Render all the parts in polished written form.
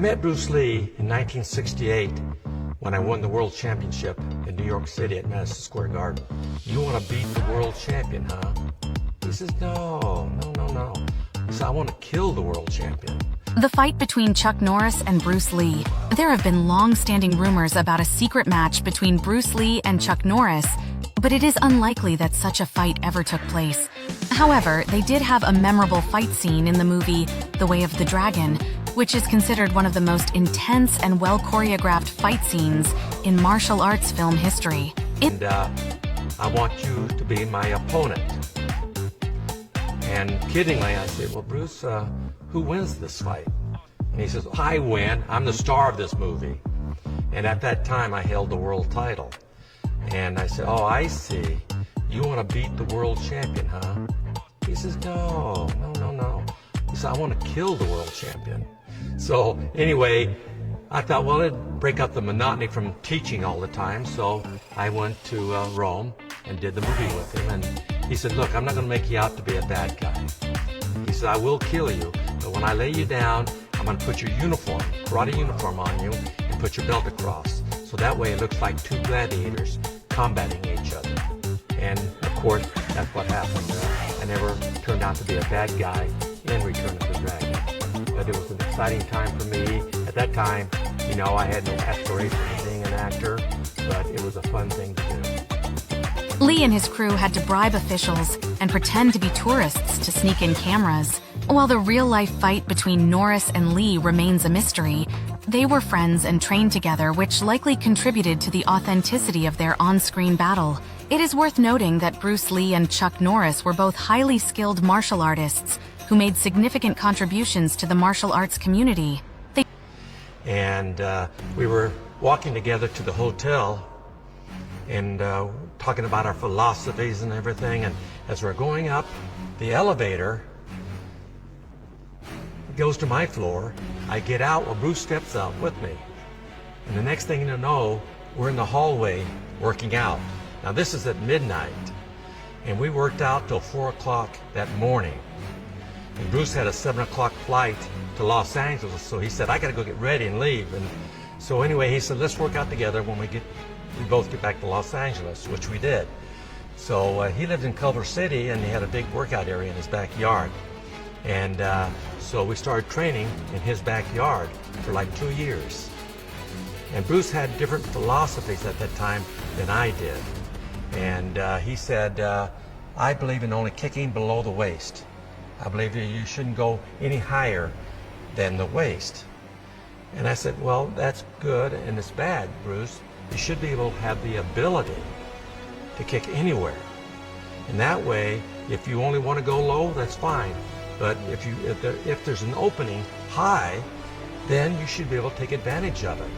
met Bruce Lee in 1968 when I won the world championship in New York City at Madison Square Garden. You want to beat the world champion, huh? He says, no. He said, I want to kill the world champion. The fight between Chuck Norris and Bruce Lee. There have been long-standing rumors about a secret match between Bruce Lee and Chuck Norris, but it is unlikely that such a fight ever took place. However, they did have a memorable fight scene in the movie The Way of the Dragon, which is considered one of the most intense and well-choreographed fight scenes in martial arts film history. I want you to be my opponent. And kiddingly, I said, well, Bruce, who wins this fight? And he says, I win. I'm the star of this movie. And at that time, I held the world title. And I said, oh, I see. You want to beat the world champion, huh? He says, no. He said, I want to kill the world champion. So anyway, I thought, well, it'd break up the monotony from teaching all the time. So I went to Rome and did the movie with him. And he said, look, I'm not going to make you out to be a bad guy. He said, I will kill you, but when I lay you down, I'm going to put your uniform, karate uniform on you, and put your belt across. So that way it looks like two gladiators combating each other. And of course, that's what happened. I never turned out to be a bad guy in Return of the Dragon. But it was an exciting time for me. At that time, you know, I had no aspiration of being an actor, but it was a fun thing to do. Lee and his crew had to bribe officials and pretend to be tourists to sneak in cameras. While the real-life fight between Norris and Lee remains a mystery, they were friends and trained together, which likely contributed to the authenticity of their on-screen battle. It is worth noting that Bruce Lee and Chuck Norris were both highly skilled martial artists who made significant contributions to the martial arts community. We were walking together to the hotel and talking about our philosophies and everything, and as we're going up the elevator, it goes to my floor. I get out, well, Bruce steps out with me, and the next thing you know, we're in the hallway working out. Now this is at midnight, and we worked out till 4 o'clock that morning, and Bruce had a 7 o'clock flight to Los Angeles, so he said, I gotta go get ready and leave. And so anyway, he said, let's work out together when we both get back to Los Angeles, which we did. So he lived in Culver City, and he had a big workout area in his backyard. And so we started training in his backyard for like 2 years. And Bruce had different philosophies at that time than I did. And he said, I believe in only kicking below the waist. I believe you shouldn't go any higher than the waist. And I said, well, that's good and it's bad, Bruce. You should be able to have the ability to kick anywhere. And that way, if you only want to go low, that's fine. But if there's an opening high, then you should be able to take advantage of it.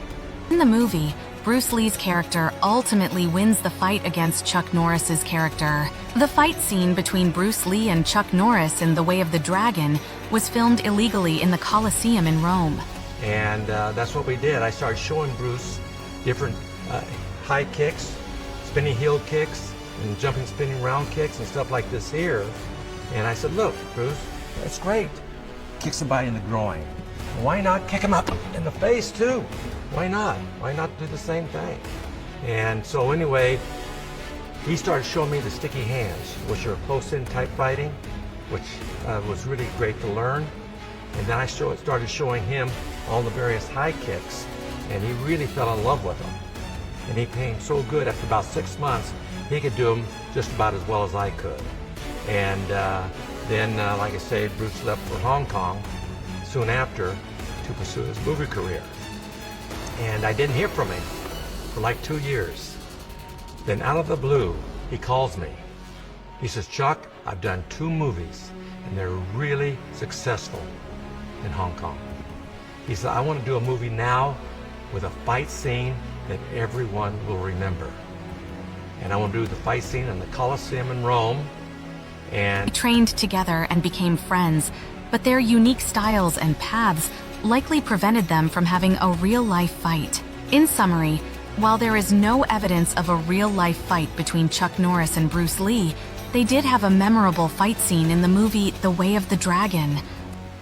In the movie, Bruce Lee's character ultimately wins the fight against Chuck Norris's character. The fight scene between Bruce Lee and Chuck Norris in The Way of the Dragon was filmed illegally in the Colosseum in Rome. And that's what we did. I started showing Bruce different high kicks, spinning heel kicks, and jumping, spinning round kicks and stuff like this here. And I said, look, Bruce, that's great. Kick somebody in the groin. Why not kick him up in the face too? Why not? Why not do the same thing? And so anyway, he started showing me the sticky hands, which are close-in type fighting, which was really great to learn. And then I started showing him all the various high kicks, and he really fell in love with them. And he became so good after about 6 months, he could do them just about as well as I could. And then, like I say, Bruce left for Hong Kong soon after to pursue his movie career. And I didn't hear from him for like 2 years. Then out of the blue, he calls me. He says, Chuck, I've done 2 movies, and they're really successful in Hong Kong. He said, I want to do a movie now with a fight scene that everyone will remember. And I want to do the fight scene in the Colosseum in Rome. And they trained together and became friends, but their unique styles and paths likely prevented them from having a real-life fight. In summary, while there is no evidence of a real-life fight between Chuck Norris and Bruce Lee, they did have a memorable fight scene in the movie The Way of the Dragon.